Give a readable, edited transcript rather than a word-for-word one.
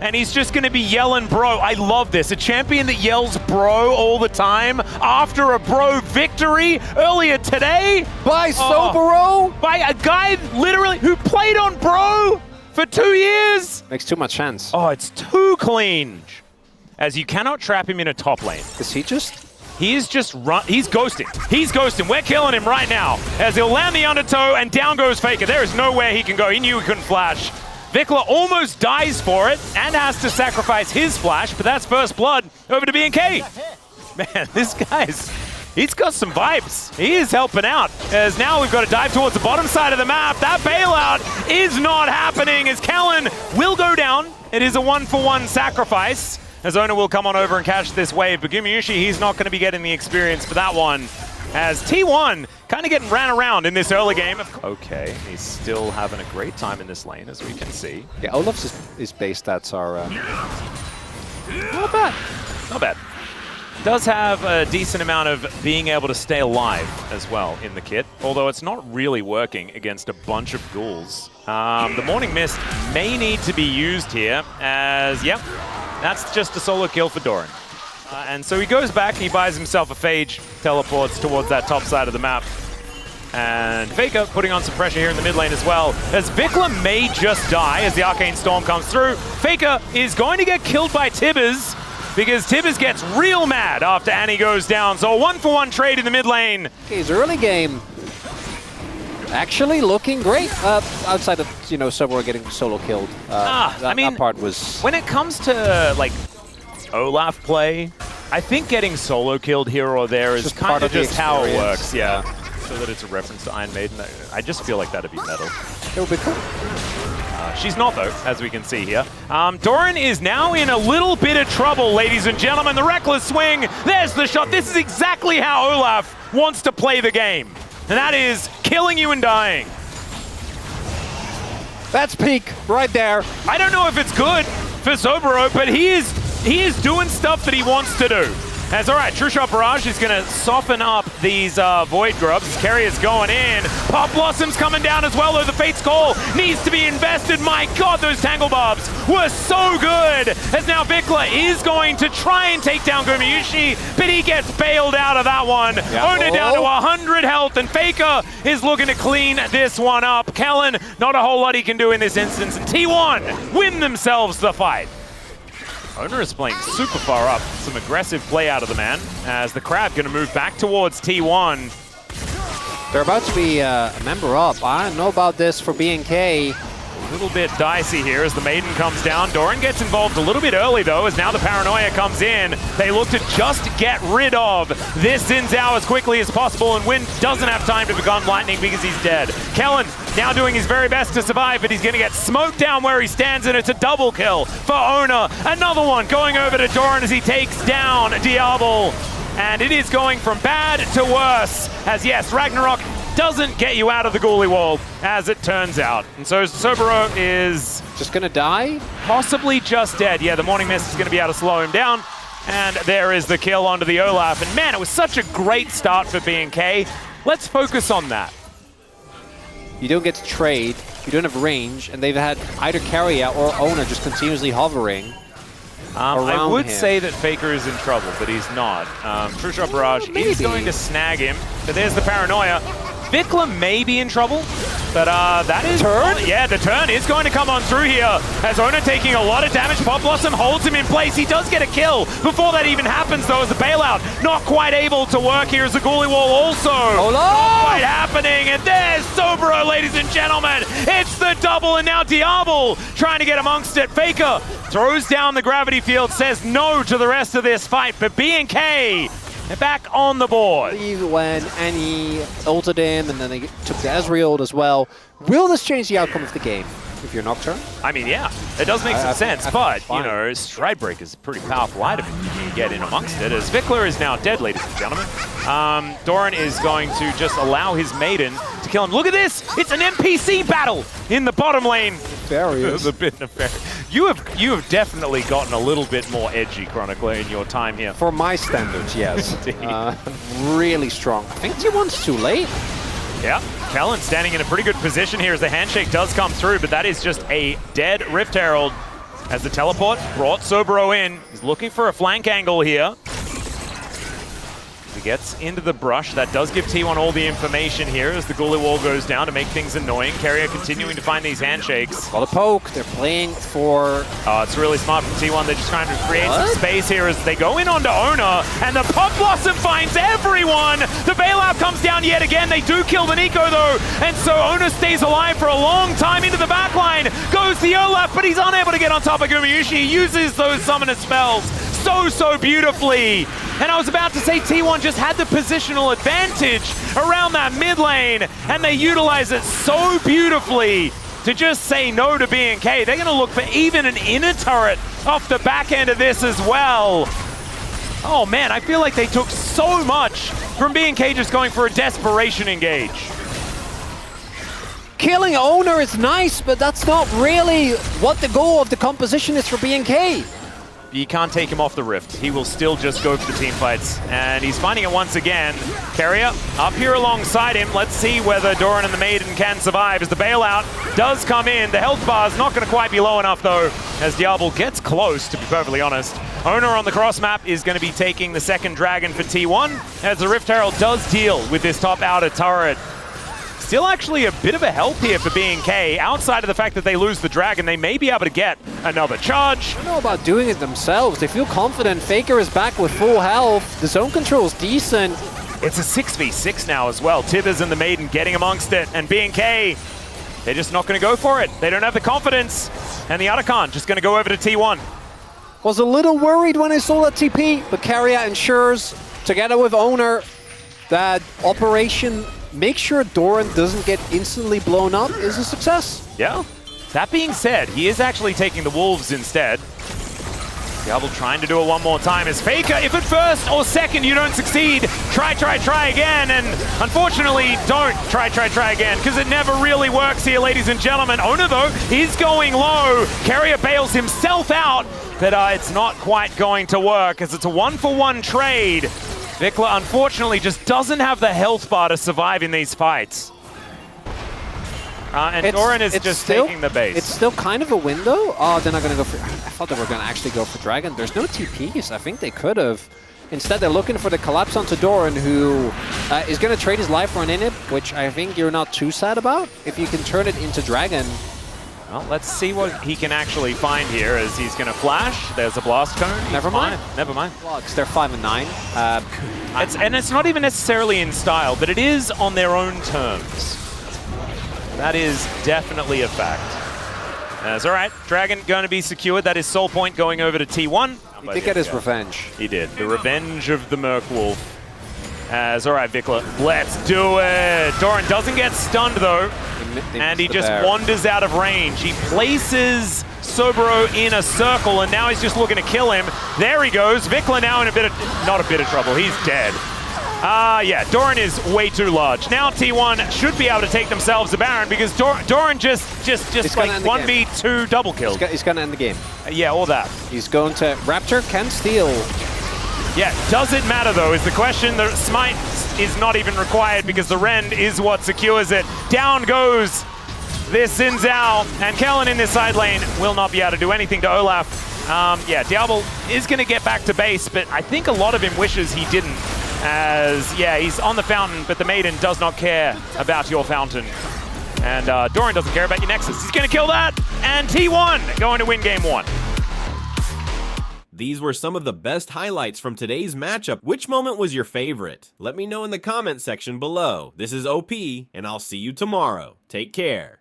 and he's just going to be yelling bro. I love this. A champion that yells bro all the time after a bro victory earlier today. By Sobero? By a guy literally who played on bro for 2 years. Makes too much sense. Oh, it's too clean. As you cannot trap him in a top lane. Is he just... He is just run. He's ghosting. He's ghosting. We're killing him right now. As he'll land the undertow and down goes Faker. There is nowhere he can go. He knew he couldn't flash. Vikla almost dies for it and has to sacrifice his flash, but that's first blood over to BNK. Man, this guy's, he's got some vibes. He is helping out. As now we've got to dive towards the bottom side of the map. That bailout is not happening as Kellen will go down. It is a 1-for-1 sacrifice. As Owner will come on over and catch this wave, but Gumayusi, he's not going to be getting the experience for that one. As T1 kind of getting ran around in this early game. Okay, he's still having a great time in this lane, as we can see. Yeah, Olaf's his base stats are... Not bad. Not bad. Does have a decent amount of being able to stay alive as well in the kit, although it's not really working against a bunch of ghouls. The Morning Mist may need to be used here, as, yep, that's just a solo kill for Doran. And so he goes back and he buys himself a Phage, teleports towards that top side of the map. And Faker putting on some pressure here in the mid lane as well. As Vikla may just die as the Arcane Storm comes through. Faker is going to get killed by Tibbers because Tibbers gets real mad after Annie goes down. So a 1-for-1 trade in the mid lane. His early game actually looking great, outside of, you know, Sobero getting solo killed. I mean, that part was... When it comes to, like, Olaf play, I think getting solo killed here or there is kind of just how it works, yeah. So that it's a reference to Iron Maiden. I just feel like that'd be metal. It would be cool. She's not, though, as we can see here. Doran is now in a little bit of trouble, ladies and gentlemen. The reckless swing, there's the shot. This is exactly how Olaf wants to play the game. And that is killing you and dying. That's peak right there. I don't know if it's good for Sobero, but he is doing stuff that he wants to do. That's all right. True Shot Barrage is going to soften up these Void Grubs. Carry is going in. Pop Blossom's coming down as well, though the Fate's Call needs to be invested. My God, those Tangle Barbs were so good. As now Vikla is going to try and take down Gumayusi, but he gets bailed out of that one. Yeah. Owner down to 100 health, and Faker is looking to clean this one up. Kellen, not a whole lot he can do in this instance, and T1 win themselves the fight. Owner is playing super far up. Some aggressive play out of the man as the Crab going to move back towards T1. They're about to be a member up. I don't know about this for BNK. A little bit dicey here as the Maiden comes down. Doran gets involved a little bit early, though, as now the Paranoia comes in. They look to just get rid of this Xin Zhao as quickly as possible, and Wind doesn't have time to become Lightning because he's dead. Kellen now doing his very best to survive, but he's going to get smoked down where he stands, and it's a double kill for Owner. Another one going over to Doran as he takes down Diablo. And it is going from bad to worse, as yes, Ragnarok doesn't get you out of the ghoulie wall, as it turns out. And so Sobero is... just gonna die? Possibly just dead. Yeah, the Morning Mist is gonna be able to slow him down. And there is the kill onto the Olaf. And man, it was such a great start for BNK. Let's focus on that. You don't get to trade, you don't have range, and they've had either carry out or Owner just continuously hovering. I would him. say that Faker is in trouble, but he's not. True Shot Barrage is going to snag him, but there's the Paranoia. Vikla may be in trouble, but that is... Turn? Yeah, the turn is going to come on through here. As Owner taking a lot of damage, Pop Blossom holds him in place. He does get a kill before that even happens, though, as the bailout not quite able to work here as the ghoulie wall also not quite happening. And there's Sobero, ladies and gentlemen. It's the double, and now Diablo trying to get amongst it. Faker throws down the gravity field, says no to the rest of this fight, but BNK back on the board. When Annie ulted him and then they took the Ezreal as well. Will this change the outcome of the game if you're Nocturne? I mean, yeah, it does make some sense, but, you know, Stride Break is a pretty powerful item if you get in amongst it, as Vikla is now dead, ladies and gentlemen. Doran is going to just allow his Maiden to kill him. Look at this! It's an NPC battle in the bottom lane. Nefarious. A bit nefarious. You have definitely gotten a little bit more edgy, Chronicler, in your time here. For my standards, yes. Really strong. I think T1's too late. Yeah, Kellen standing in a pretty good position here as the handshake does come through, but that is just a dead Rift Herald. as the teleport brought Sobro in. He's looking for a flank angle here. He gets into the brush. That does give T1 all the information here as the Gully wall goes down to make things annoying. Keria continuing to find these handshakes. Got a poke. They're playing for... Oh, it's really smart from T1. They're just trying to create some space here as they go in onto Owner, and the Pop Blossom finds everyone! The bailout comes down yet again. They do kill the Nico, though, and so Owner stays alive for a long time into the backline. Goes the Olaf, but he's unable to get on top of Gumayushi. He uses those summoner spells so beautifully. And I was about to say T1 just had the positional advantage around that mid lane, and they utilize it so beautifully to just say no to BNK. They're going to look for even an inner turret off the back end of this as well. Oh man, I feel like they took so much from BNK just going for a desperation engage. Killing Owner is nice, but that's not really what the goal of the composition is for BNK. You can't take him off the rift. He will still just go for the team fights. And he's finding it once again. Keria up here alongside him. Let's see whether Doran and the Maiden can survive as the bailout does come in. The health bar is not going to quite be low enough though, as Diablo gets close, to be perfectly honest. Owner on the cross map is going to be taking the second dragon for T1, as the Rift Herald does deal with this top outer turret. Still actually a bit of a help here for BNK. Outside of the fact that they lose the dragon, they may be able to get another charge. I don't know about doing it themselves. They feel confident. Faker is back with full health. The zone control is decent. It's a 6v6 now as well. Tithers and the Maiden getting amongst it. And BNK, they're just not going to go for it. They don't have the confidence. And the Arakan just going to go over to T1. Was a little worried when I saw that TP, but Keria ensures, together with Owner, that operation... make sure Doran doesn't get instantly blown up is a success. Yeah. That being said, he is actually taking the Wolves instead. Diablo trying to do it one more time as Faker. If at first or second you don't succeed, try again. And unfortunately, don't try again, because it never really works here, ladies and gentlemen. Owner, though, is going low. Keria bails himself out, but it's not quite going to work as it's a 1-for-1 trade. Vikla, unfortunately, just doesn't have the health bar to survive in these fights. And Doran is just still taking the base. It's still kind of a window. Oh, they're not going to go for... I thought they were going to actually go for Dragon. There's no TPs. I think they could have. Instead, they're looking for the collapse onto Doran, who is going to trade his life for an inhib, which I think you're not too sad about. If you can turn it into Dragon. Well, let's see what he can actually find here as he's going to flash. There's a blast cone. Never mind. Never mind. Logs, they're 5 and 9. And it's not even necessarily in style, but it is on their own terms. That is definitely a fact. That's all right. Dragon going to be secured. That is Soul Point going over to T1. He did get his revenge. He did. The revenge of the Merc Wolf. As all right, Vikla, let's do it. Doran doesn't get stunned though, and he just wanders out of range. He places Sobro in a circle, and now he's just looking to kill him. There he goes. Vikla now in a bit of, not a bit of trouble. He's dead. Yeah, Doran is way too large. Now T1 should be able to take themselves a Baron because Doran just like 1v2 double killed. He's going to end the game. Yeah, all that. He's going to... Raptor can steal. Yeah, does it matter though is the question. The smite is not even required because the rend is what secures it. Down goes this Xin Zhao, and Kellen in this side lane will not be able to do anything to Olaf. Yeah, Diablo is going to get back to base, but I think a lot of him wishes he didn't. As, yeah, he's on the fountain, but the Maiden does not care about your fountain. And Doran doesn't care about your Nexus. He's going to kill that, and T1 going to win game 1. These were some of the best highlights from today's matchup. Which moment was your favorite? Let me know in the comment section below. This is OP, and I'll see you tomorrow. Take care.